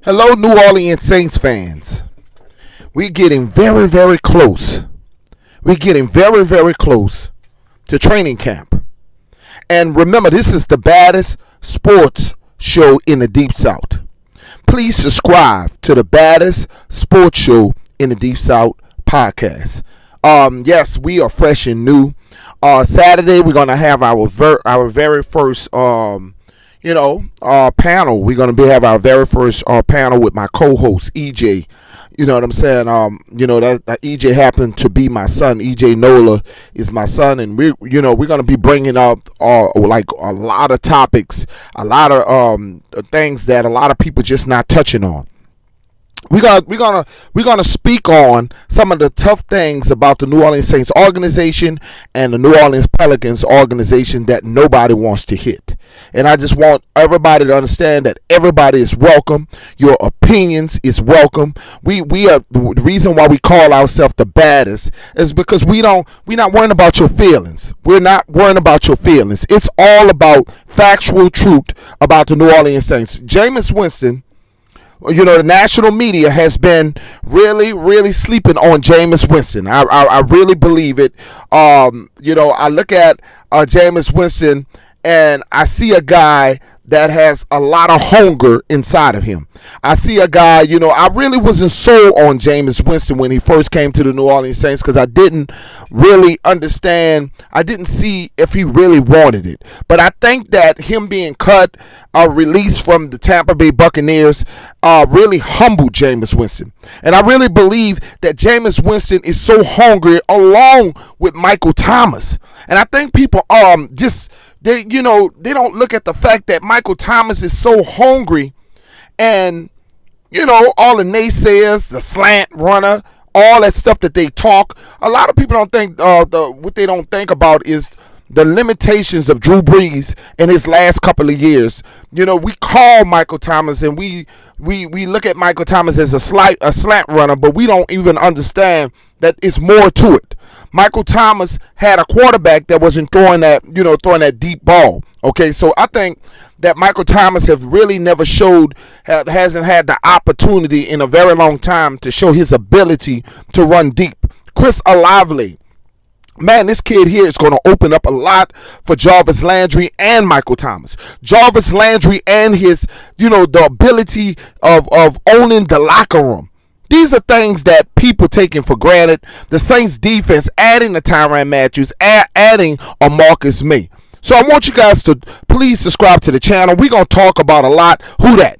Hello, New Orleans Saints fans. We're getting very, very close. We're getting very, very close to training camp. And remember, this is the baddest sports show in the Deep South. Please subscribe to the baddest sports show in the Deep South podcast. Yes, we are fresh and new. Saturday, we're gonna have our very first panel. We're going to have our very first panel with my co-host, EJ. You know what I'm saying? That EJ happened to be my son. EJ Nola is my son, and we're going to be bringing up like a lot of topics, a lot of things that a lot of people just not touching on. We're gonna speak on some of the tough things about the New Orleans Saints organization and the New Orleans Pelicans organization that nobody wants to hit. And I just want everybody to understand that everybody is welcome. Your opinions is welcome. We are the reason why we call ourselves the baddest is because we're not worrying about your feelings. We're not worrying about your feelings. It's all about factual truth about the New Orleans Saints. Jameis Winston. The national media has been really, really sleeping on Jameis Winston. I really believe it. I look at Jameis Winston and I see a guy that has a lot of hunger inside of him. I see a guy, I really wasn't sold on Jameis Winston when he first came to the New Orleans Saints because I didn't really understand. I didn't see if he really wanted it. But I think that him being cut, released from the Tampa Bay Buccaneers, really humbled Jameis Winston. And I really believe that Jameis Winston is so hungry along with Michael Thomas. And I think people they don't look at the fact that Michael Thomas is so hungry, and all the naysayers, the slant runner, all that stuff that they talk. A lot of people don't think what they don't think about is the limitations of Drew Brees in his last couple of years. We call Michael Thomas and we look at Michael Thomas as a slant runner, but we don't even understand that it's more to it. Michael Thomas had a quarterback that wasn't throwing that deep ball. Okay, so I think that Michael Thomas hasn't had the opportunity in a very long time to show his ability to run deep. Chris Olave. Man, this kid here is going to open up a lot for Jarvis Landry and Michael Thomas. Jarvis Landry and his, the ability of owning the locker room. These are things that people taking for granted. The Saints defense adding a Tyrann Mathieu, adding a Marcus May. So I want you guys to please subscribe to the channel. We're going to talk about a lot. Who that?